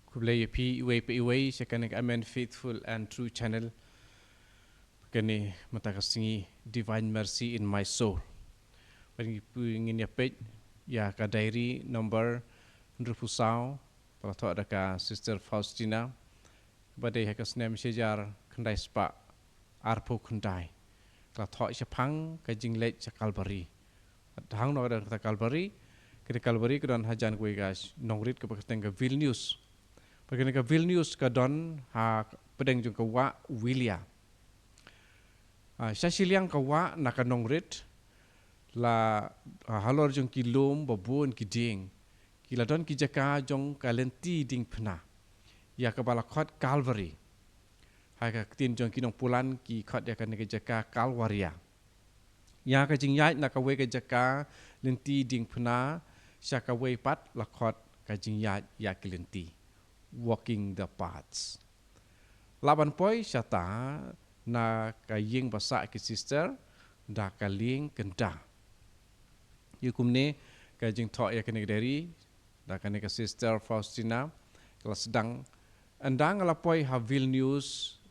Kublai pi iwe pe iwe sekanek amen faithful and true channel kene matakasingi divine mercy in my soul. Bagi ingin ya page ya ka diary number ndrupusau para to ada ka sister Faustina bade ha ka snem sejar khandai spa arpo khandai ka tho chapang ka jingle cha kalbari hang no ada ka kalbari ke kalbari ka don hajan kuai gas nongrit ka pakateng ka Vilnius Pagkini ka Vilnius ka don ha pedeng jung ka wa Wilia. Siya siliang ka wa nakanongrit la halor jung kilom babun kiding. Kila don ki jaka jung kalenti ding pna. Ya ka balakot Calvary. Ha ka tin jung kinong pulan ki khot ya ka jaka Calvaria. Ya ka jing yai na ka we ka jaka lenti ding pna siya ka we pat lakot ka jing yai ya kilenti. Walking the paths. Laban poi syata na kaying basa ki sister da kaling kenda. Yukum ne kajing thok ya kene dari da kene ka sister Faustina kala sedang andang la poi ha Vilnius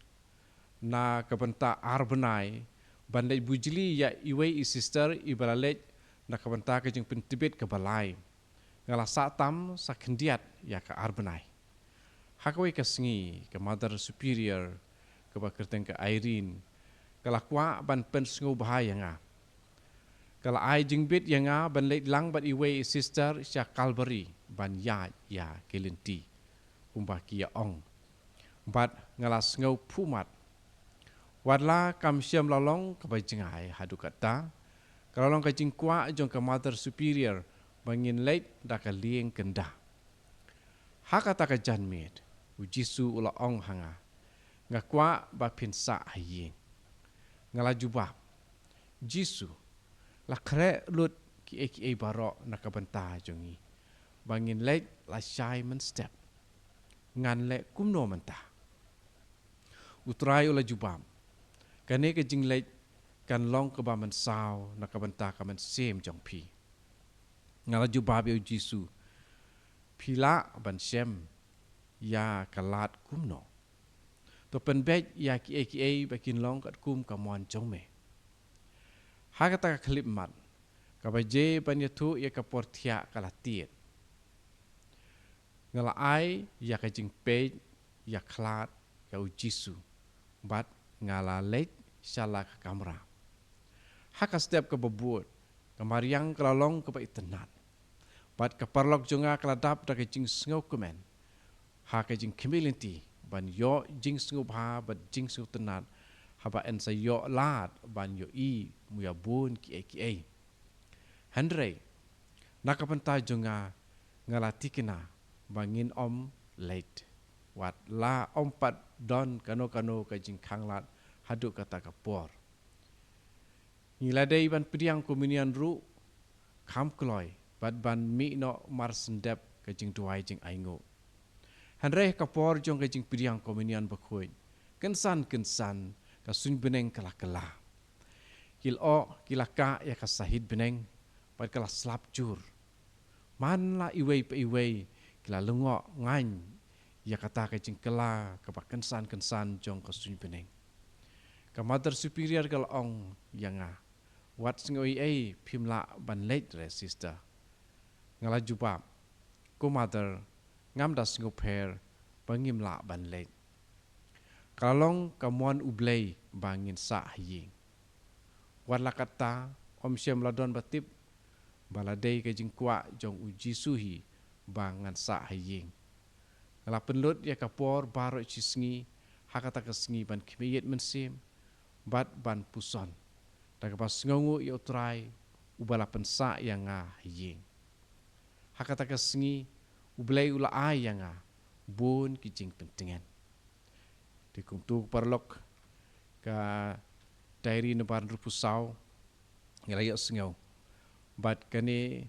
na kabenta arbenai bandai bujili ya iwe i sister ibalale na kabenta kajing pentibet ke balai ngala satam sakendiat ya ka arbenai. Hakawai ka sengi, ke Mother Superior, ke bakerteng ke Irene, kala kwa ban pen sengu bahaya nga. Kala ai jingbit yang nga ban leit lang bat iwe sister sya Calvary ban ya kelenti kumba kia ong. Bat ngala sengu pumat. Wadla kam syam lalong ke bajengai hadu kata. Kalau ka jingkwa jong ke Mother Superior bangin leit da ka lieng kenda. Hakata ka janmit. Ujisu ula ong hanga ngakwa ba pinsa hayin ngala jubab jisu la kre lut ki eki baro nakabanta jongi bangin lek la Simon step ngan le kumno menta utrai ula jubab kane ke jinglek kan long ke ba man saw nakabanta ka man sem jong pi ngala jubab yo jisu pila ban sem ya kalat kumno to penbet ya ki eki bakin long kat kum kamon jongme hakata ka klip mat ka baje banyatu ya ka portia kalatiet ngala ai ya ka jing pe ya klat ya ujisu bat ngala let shala ka kamera haka step ka babut kamariang kalalong ka ba itenat bat ka parlok jonga kaladap da ka jing sngo komen ha ka jing community ban yo jing sngu bha bat jing sngu tenat haba en sa yo lat ban yo i muya bun ki Henry nakapanta jonga ngalatikina bangin om late wat la om pat don kano ka jing khanglat hadu kata kapor ngiladei ban priang kominian ru kham kloi bat ban mi no marsendep ka jing duai jing aingo Henry kapor jong kajing piriang kominian bakhoy. Kensan ka sun beneng kala. Kil o kilaka ya ka sahid beneng pat kala slap jur. Man la iwei pa iwei kila lungo ngain ya kata kajing kala ka kensan jong ka sun beneng. Ka Mother Superior kala ong yanga. Wat singoi pimla ban late re sister. Ngala jubab. Ko mother ngam das ngoper bangim la ban let kalong kamuan ublei bangin sa haying wala kata om syam ladon batip baladei ke jingkwa jong uji suhi bangan sa haying ngala penlut ya kapor baro cisngi hakata kesngi ban kimiyet mensim bat ban puson daga pas ngongu ya utrai ubala pensa yang haying hakata kesngi ublay ula ayang bun kijing pentingan. Di kumtu parlok ka diary nebar rupusau ngelayak sengau. Bat kane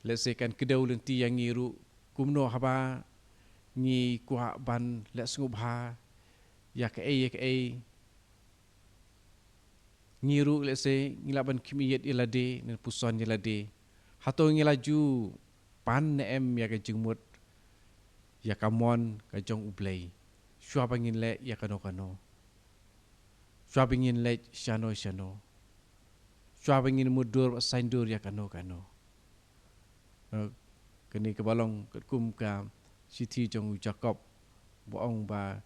lesekan kedau lenti yang ngiru kumno haba ngi kuah ban lek sengub ha ya ke ngiru lese ngilaban kimiyet ilade nen puson ilade. Hato ngilaju pan em ya ke jengmut ya kamon ka jong ublay shwa bangin le ya kano shwa bangin le shano shwa bangin mudur saindur ya kano kini kebalong kum ka siti jong Jacob boong ba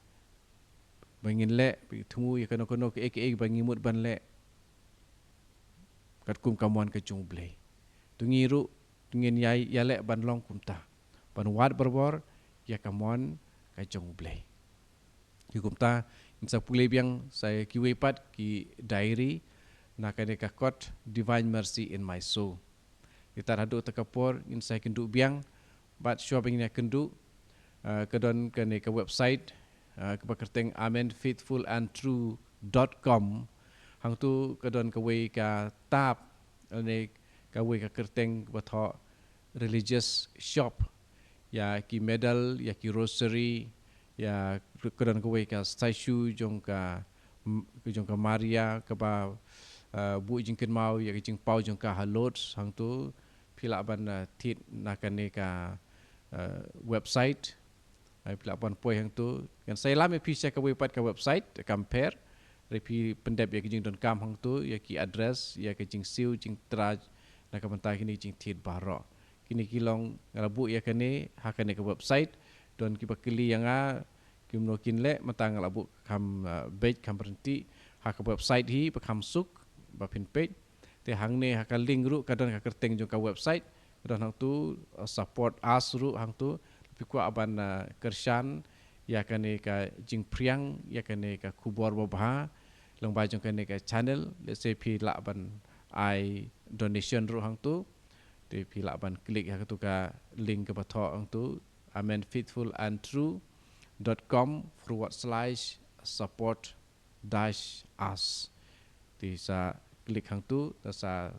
bangin le tumu ya kano ke ek bangin mut ban le kat kum kamon ka jong ublay tungiru tungin yai yale ban long kumta ban wat berbor ya kamon ka jong ublay ki kumta insa pulay biang saya kiwepat ki diary na kane ka kot divine mercy in my soul kita radu tekapor in saya kendu biang bat shopping nya kendu kedon kane ka website ke pakerteng amenfaithfulandtrue.com hang tu kedon ka we ka tap ane ka we ka kerteng batho religious shop ya ki medal ya ki rosary ya kedon ka we ka statue jong ka Maria ka ba bu jingkin mau ya jing pau jong ka halot hang tu pila ban tit nakane ka website ai pila ban poi hang tu kan saya lame pi ka wepat ka website compare repi pendep ya jing don kam hang tu ya ki address ya ke jing siu jing traj nak mentah kini jing tit baro kini kilong rabu ya kane hakane ka website don ki bakili yang kim nokin le matang labu kam bait kam berhenti hak website hi bakam suk bapin page te hang ne hak link ru kadon ka kerteng jong ka website kadon hang tu support us ru hang tu pi kwa aban kershan ya kane ka jing priang ya kane ka kubor babha long ba jong kane ka channel let's say pi la ban I donation ru hang tu te pi la ban klik hak tu ka link ka batho hang tu amenfaithfulandtrue.com/support-us ti sa klik hang tu sa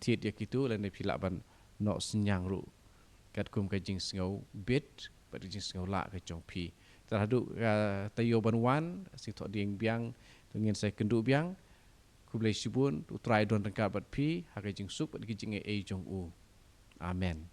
tiet ya kitu lan pi la ban no senyang ru kat kum ka jing sngau bit pa jing sngau la ka jong pi terhadu tayo banwan si tho ding biang tungin saya kendu biang ku blai sibun tu try don rengkat bat pi ha ka jing suk pat ki jing e jong u amen